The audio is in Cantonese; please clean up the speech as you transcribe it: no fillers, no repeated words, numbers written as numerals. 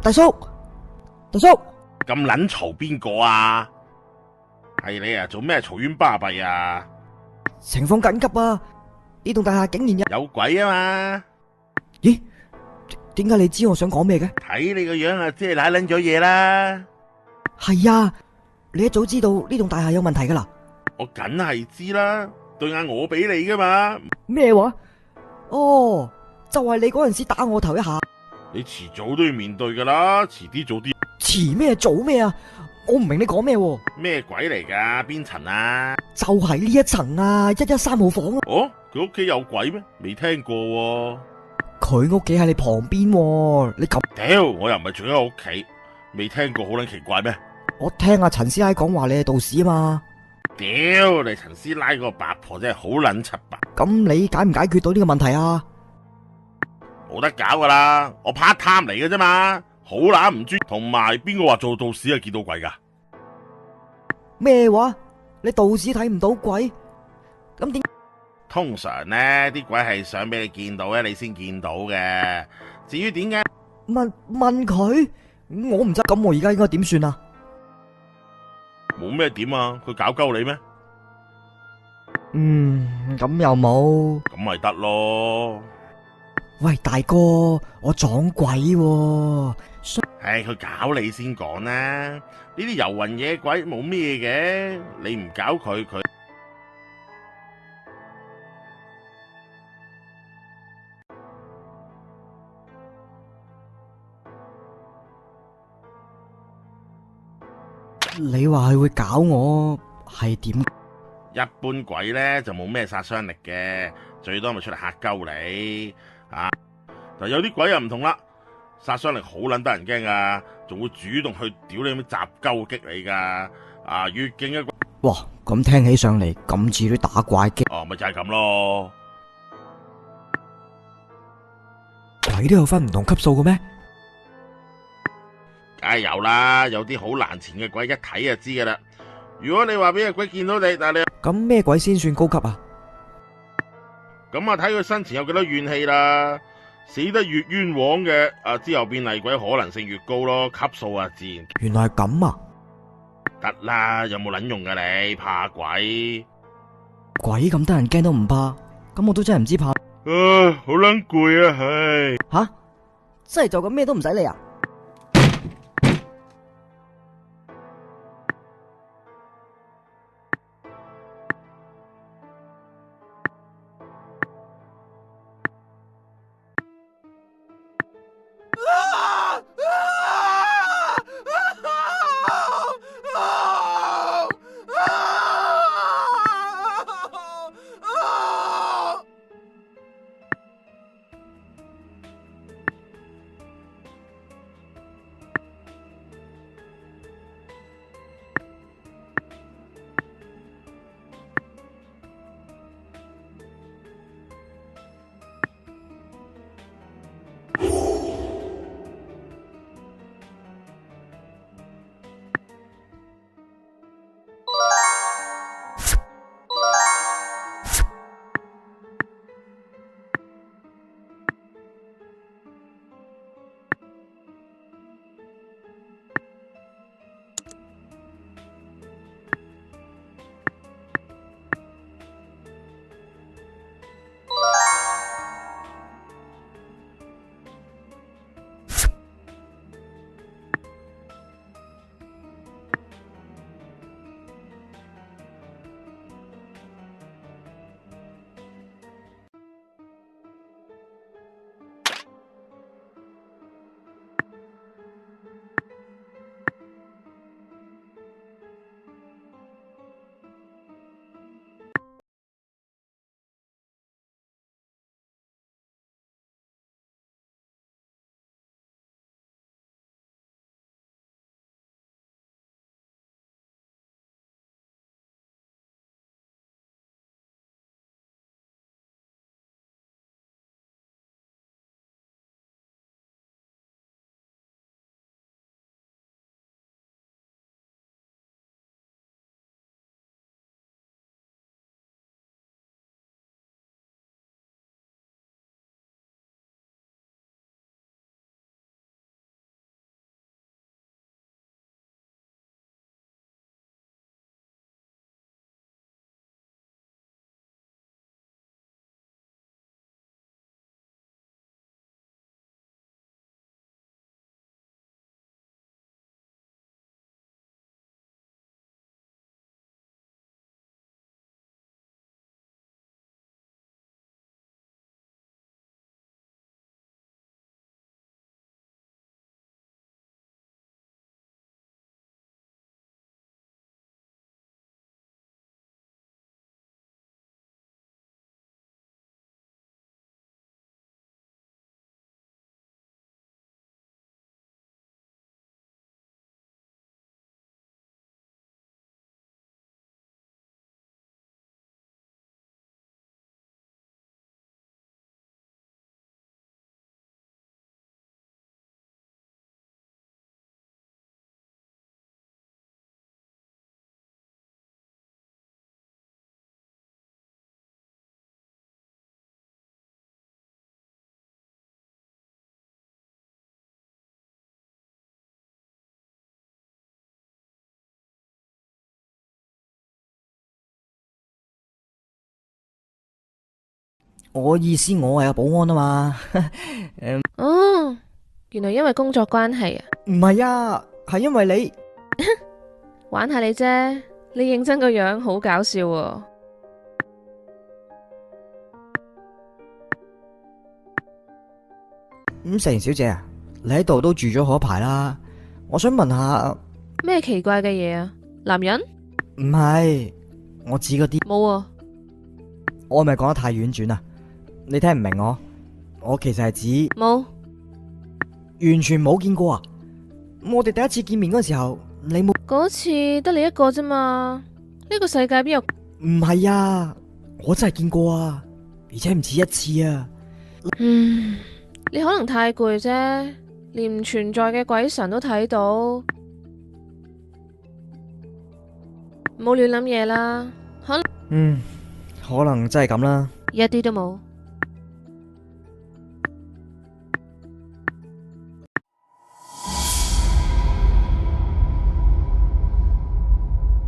大叔，大叔，咁撚嘈邊個啊？係你啊？做咩嘈冤巴閉啊？情況緊急啊！呢棟大廈竟然有鬼啊嘛！咦？點解你知我想講咩嘅？睇你個樣啊，即係瀨撚咗嘢啦！係啊，你一早知道呢棟大廈有問題噶啦。我梗係知啦，對眼我俾你噶嘛。咩話？哦，就係你嗰陣時打我頭一下。你遲早都要面對噶啦，遲啲早啲。遲咩早咩啊？我唔明你講咩喎？咩鬼嚟噶？邊層啊？就係呢一層啊，113號房啊。哦，佢屋企有鬼咩？未聽過喎。佢屋企喺你旁邊喎，你咁屌，我又唔係住喺我屋企，未聽過好撚奇怪咩？我聽阿陳師奶講話你係道士啊嘛。屌，你陳師奶個八婆真係好撚柒白。咁你解唔解決到呢個問題啊？冇得搞噶啦，我 part time 嚟嘅啫嘛，好乸唔專。同埋邊個話做道士係見到鬼噶？咩話？你道士睇唔到鬼？咁點？通常呢啲鬼係想俾你見到咧，你先見到嘅。至於點解？問佢，我唔知。咁我而家應該點算啊？冇咩點啊，佢搞鳩你咩？咁又冇。咁咪得咯。喂，大哥，我撞鬼喎。唉，佢搞你先講啦。呢啲遊魂野鬼冇咩嘅，你唔搞佢，佢你話佢會搞我係點？一般鬼呢就冇咩殺傷力嘅，最多咪出嚟嚇鳩你啊！但有啲鬼又唔同啦，殺傷力好撚得人驚噶，仲會主動去屌你咁雜鳩擊你噶啊！越勁嘅鬼，哇，咁聽起上嚟咁似啲打怪機。哦，咪就係咁咯。鬼都有分唔同級數嘅咩？梗係有啦，有啲好難纏嘅鬼，一睇就知噶啦。如果你話俾隻鬼見到你，但係你咁咩鬼先算高級啊？咁啊，睇佢生前有幾多怨氣啦。死得越冤枉嘅，啊之後變厲鬼可能性越高咯，級數啊自然原來係咁啊！得啦。有冇撚用噶你？怕鬼？鬼咁得人驚都唔怕，咁我都真係唔知怕。好撚攰啊，唉！吓，真係就咁咩都唔使理啊？我意思我係有保安啊嘛。哦，原來因為工作關係啊，唔係啊，係因為你。玩下你啫。你認真個樣好搞笑喎。石賢小姐啊，你喺度都住咗好一排啦，我想問下。咩奇怪嘅嘢啊？男人？唔係，我指嗰啲。冇啊。我咪講得太婉轉啊，你聽唔明我其實係指冇。完全冇見過啊。我哋第一次見面嗰時候，你冇。嗰次得你一個啫嘛，呢個世界邊有？唔係啊，我真係見過啊，而且唔止一次啊。你可能太攰啫，連唔存在嘅鬼神都睇到，唔好亂諗嘢啦。可能真係咁啦。一啲都冇。